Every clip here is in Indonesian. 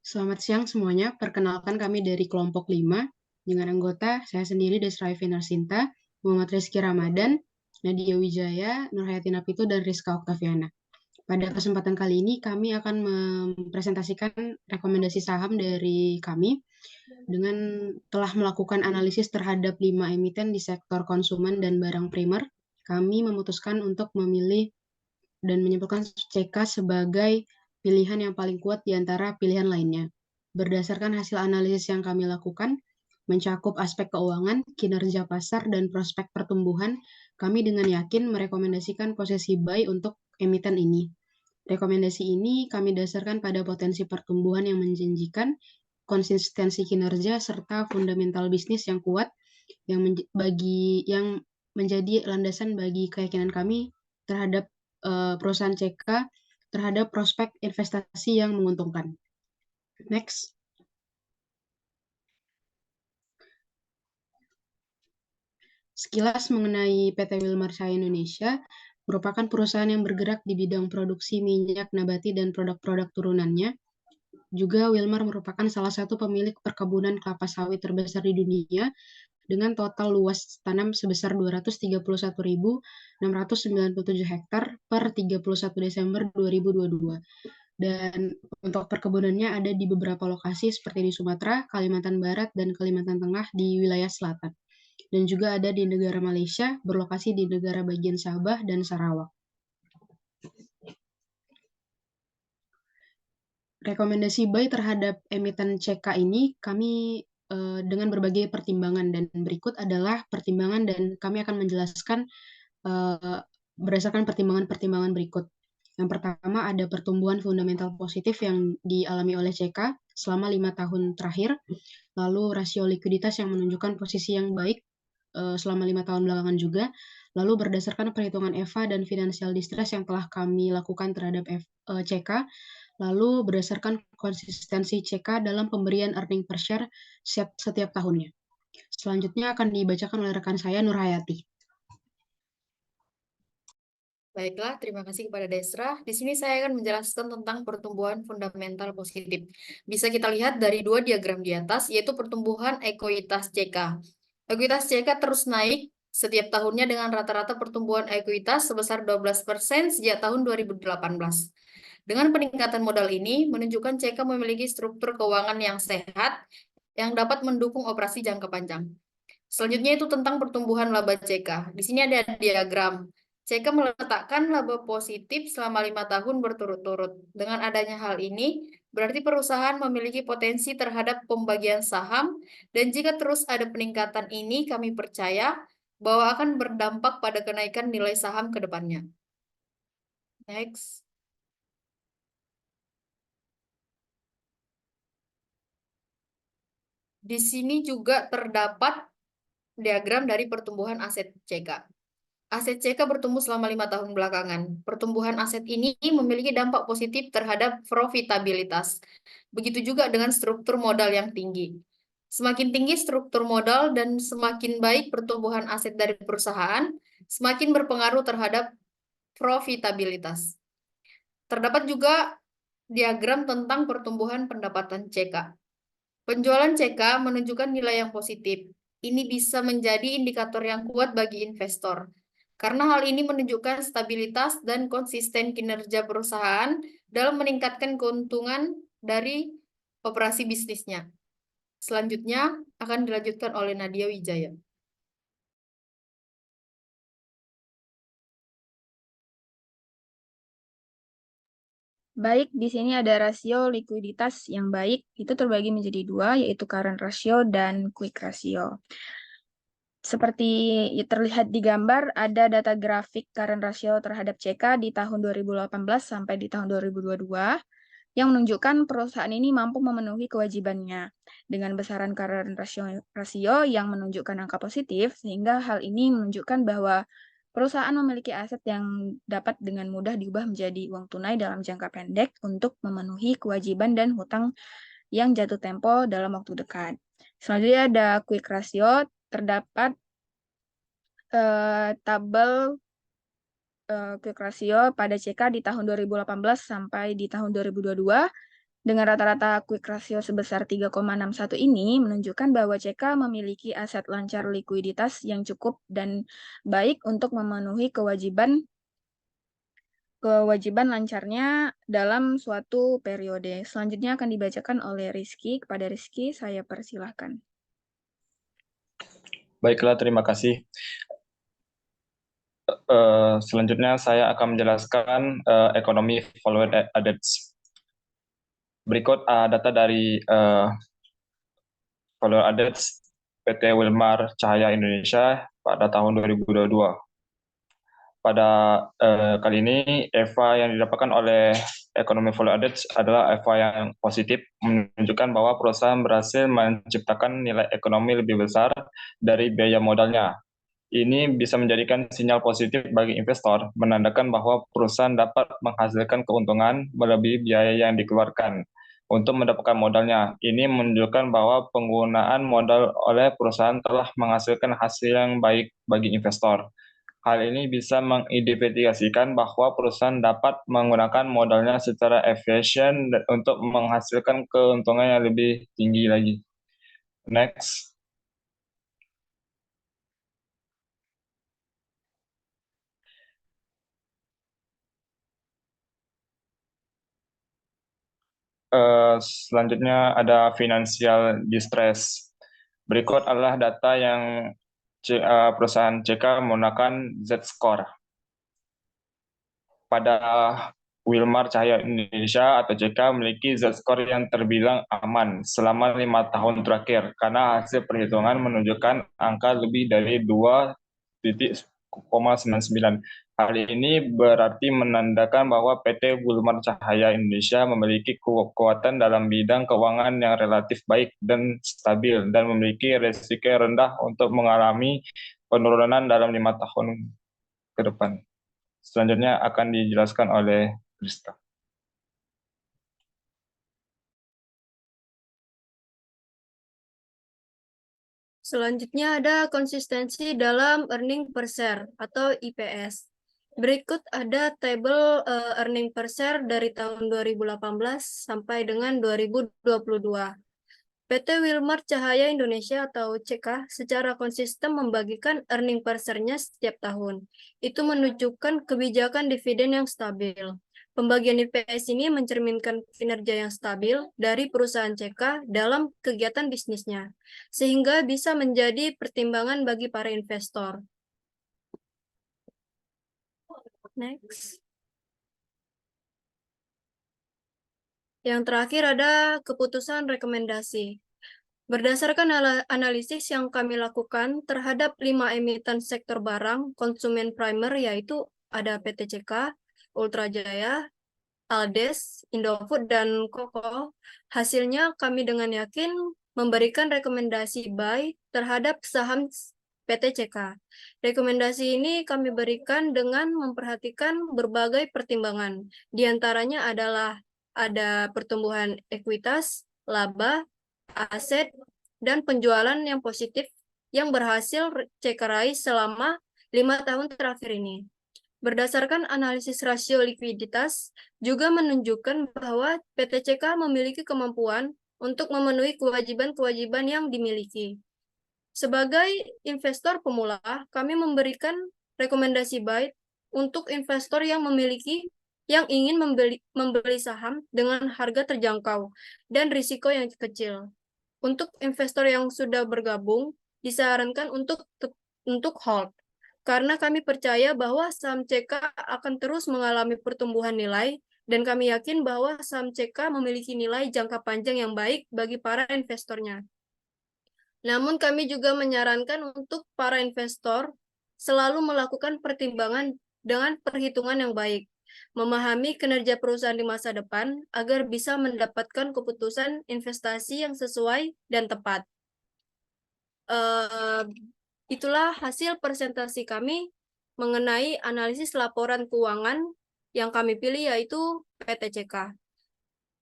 Selamat siang semuanya, perkenalkan kami dari kelompok 5, dengan anggota saya sendiri Desra Finarsinta, Muhammad Rizky Ramadan, Nadia Wijaya, Nurhayati Napito, dan Rizka Oktaviana. Pada kesempatan kali ini kami akan mempresentasikan rekomendasi saham dari kami dengan telah melakukan analisis terhadap 5 emiten di sektor konsumen dan barang primer. Kami memutuskan untuk memilih dan menyimpulkan CK sebagai pilihan yang paling kuat di antara pilihan lainnya. Berdasarkan hasil analisis yang kami lakukan, mencakup aspek keuangan, kinerja pasar, dan prospek pertumbuhan, kami dengan yakin merekomendasikan posisi buy untuk emiten ini. Rekomendasi ini kami dasarkan pada potensi pertumbuhan yang menjanjikan, konsistensi kinerja, serta fundamental bisnis yang kuat yang menjadi landasan bagi keyakinan kami terhadap perusahaan CK terhadap prospek investasi yang menguntungkan. Next. Sekilas mengenai PT Wilmar Saya Indonesia, merupakan perusahaan yang bergerak di bidang produksi minyak nabati dan produk-produk turunannya. Juga Wilmar merupakan salah satu pemilik perkebunan kelapa sawit terbesar di dunia dengan total luas tanam sebesar 231.697 hektar per 31 Desember 2022. Dan untuk perkebunannya ada di beberapa lokasi seperti di Sumatera, Kalimantan Barat, dan Kalimantan Tengah di wilayah selatan. Dan juga ada di negara Malaysia, berlokasi di negara bagian Sabah dan Sarawak. Rekomendasi buy terhadap emiten CK ini kami dengan berbagai pertimbangan, dan berikut adalah pertimbangan dan kami akan menjelaskan berdasarkan pertimbangan-pertimbangan berikut. Yang pertama ada pertumbuhan fundamental positif yang dialami oleh CK selama 5 tahun terakhir, lalu rasio likuiditas yang menunjukkan posisi yang baik selama 5 tahun belakangan juga, lalu berdasarkan perhitungan EVA dan financial distress yang telah kami lakukan terhadap CK, lalu berdasarkan konsistensi CK dalam pemberian earning per share setiap tahunnya. Selanjutnya akan dibacakan oleh rekan saya Nurhayati. Baiklah, terima kasih kepada Desra. Di sini saya akan menjelaskan tentang pertumbuhan fundamental positif. Bisa kita lihat dari dua diagram di atas, yaitu pertumbuhan ekuitas CK. Ekuitas CK terus naik setiap tahunnya dengan rata-rata pertumbuhan ekuitas sebesar 12% sejak tahun 2018. Dengan peningkatan modal ini, menunjukkan CK memiliki struktur keuangan yang sehat yang dapat mendukung operasi jangka panjang. Selanjutnya itu tentang pertumbuhan laba CK. Di sini ada diagram. CK meletakkan laba positif selama 5 tahun berturut-turut. Dengan adanya hal ini, berarti perusahaan memiliki potensi terhadap pembagian saham, dan jika terus ada peningkatan ini, kami percaya bahwa akan berdampak pada kenaikan nilai saham ke depannya. Next. Di sini juga terdapat diagram dari pertumbuhan aset CK. Aset CK bertumbuh selama 5 tahun belakangan. Pertumbuhan aset ini memiliki dampak positif terhadap profitabilitas. Begitu juga dengan struktur modal yang tinggi. Semakin tinggi struktur modal dan semakin baik pertumbuhan aset dari perusahaan, semakin berpengaruh terhadap profitabilitas. Terdapat juga diagram tentang pertumbuhan pendapatan CK. Penjualan CK menunjukkan nilai yang positif. Ini bisa menjadi indikator yang kuat bagi investor, karena hal ini menunjukkan stabilitas dan konsisten kinerja perusahaan dalam meningkatkan keuntungan dari operasi bisnisnya. Selanjutnya akan dilanjutkan oleh Nadia Wijaya. Baik, di sini ada rasio likuiditas yang baik, itu terbagi menjadi dua, yaitu current ratio dan quick ratio. Seperti terlihat di gambar, ada data grafik current ratio terhadap CK di tahun 2018 sampai di tahun 2022, yang menunjukkan perusahaan ini mampu memenuhi kewajibannya dengan besaran current ratio yang menunjukkan angka positif, sehingga hal ini menunjukkan bahwa perusahaan memiliki aset yang dapat dengan mudah diubah menjadi uang tunai dalam jangka pendek untuk memenuhi kewajiban dan hutang yang jatuh tempo dalam waktu dekat. Selanjutnya ada quick ratio, terdapat tabel quick ratio pada CK di tahun 2018 sampai di tahun 2022 Dengan rata-rata quick ratio sebesar 3,61 ini menunjukkan bahwa CK memiliki aset lancar likuiditas yang cukup dan baik untuk memenuhi kewajiban lancarnya dalam suatu periode. Selanjutnya akan dibacakan oleh Rizky. Kepada Rizky, saya persilahkan. Baiklah, terima kasih. Selanjutnya saya akan menjelaskan ekonomi value added. Berikut data dari value added PT Wilmar Cahaya Indonesia pada tahun 2022. Pada kali ini, EVA yang didapatkan oleh ekonomi value added adalah EVA yang positif, menunjukkan bahwa perusahaan berhasil menciptakan nilai ekonomi lebih besar dari biaya modalnya. Ini bisa menjadikan sinyal positif bagi investor, menandakan bahwa perusahaan dapat menghasilkan keuntungan melebihi biaya yang dikeluarkan untuk mendapatkan modalnya. Ini menunjukkan bahwa penggunaan modal oleh perusahaan telah menghasilkan hasil yang baik bagi investor. Hal ini bisa mengidentifikasikan bahwa perusahaan dapat menggunakan modalnya secara efisien untuk menghasilkan keuntungan yang lebih tinggi lagi. Next. Selanjutnya ada financial distress. Berikut adalah data yang perusahaan CK menggunakan Z-score. Pada Wilmar Cahaya Indonesia atau CK memiliki Z-score yang terbilang aman selama 5 tahun terakhir karena hasil perhitungan menunjukkan angka lebih dari 2,99. Hal ini berarti menandakan bahwa PT Wilmar Cahaya Indonesia memiliki kekuatan dalam bidang keuangan yang relatif baik dan stabil dan memiliki risiko rendah untuk mengalami penurunan dalam 5 tahun ke depan. Selanjutnya akan dijelaskan oleh Krista. Selanjutnya ada konsistensi dalam earning per share atau IPS. Berikut ada tabel earning per share dari tahun 2018 sampai dengan 2022. PT Wilmar Cahaya Indonesia atau CK secara konsisten membagikan earning per share-nya setiap tahun. Itu menunjukkan kebijakan dividen yang stabil. Pembagian IPS ini mencerminkan kinerja yang stabil dari perusahaan CK dalam kegiatan bisnisnya, sehingga bisa menjadi pertimbangan bagi para investor. Next. Yang terakhir ada keputusan rekomendasi. Berdasarkan analisis yang kami lakukan terhadap 5 emiten sektor barang konsumen primer, yaitu ada PT CK, Ultra Jaya, Aldes, Indofood, dan Koko, hasilnya kami dengan yakin memberikan rekomendasi buy terhadap saham PT CK. Rekomendasi ini kami berikan dengan memperhatikan berbagai pertimbangan. Di antaranya adalah ada pertumbuhan ekuitas, laba, aset, dan penjualan yang positif yang berhasil CK raih selama 5 tahun terakhir ini. Berdasarkan analisis rasio likuiditas, juga menunjukkan bahwa PT CK memiliki kemampuan untuk memenuhi kewajiban-kewajiban yang dimiliki. Sebagai investor pemula, kami memberikan rekomendasi buy untuk investor yang ingin membeli saham dengan harga terjangkau dan risiko yang kecil. Untuk investor yang sudah bergabung, disarankan untuk hold. Karena kami percaya bahwa saham CK akan terus mengalami pertumbuhan nilai, dan kami yakin bahwa saham CK memiliki nilai jangka panjang yang baik bagi para investornya. Namun kami juga menyarankan untuk para investor selalu melakukan pertimbangan dengan perhitungan yang baik, memahami kinerja perusahaan di masa depan agar bisa mendapatkan keputusan investasi yang sesuai dan tepat. Itulah hasil presentasi kami mengenai analisis laporan keuangan yang kami pilih, yaitu PT CK.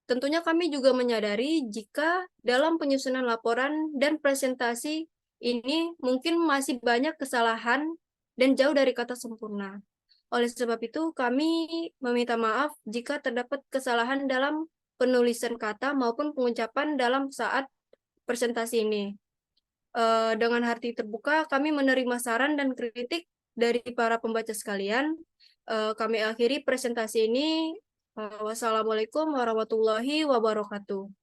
Tentunya kami juga menyadari jika dalam penyusunan laporan dan presentasi ini mungkin masih banyak kesalahan dan jauh dari kata sempurna. Oleh sebab itu, kami meminta maaf jika terdapat kesalahan dalam penulisan kata maupun pengucapan dalam saat presentasi ini. Dengan hati terbuka, kami menerima saran dan kritik dari para pembaca sekalian. Kami akhiri presentasi ini. Wassalamualaikum warahmatullahi wabarakatuh.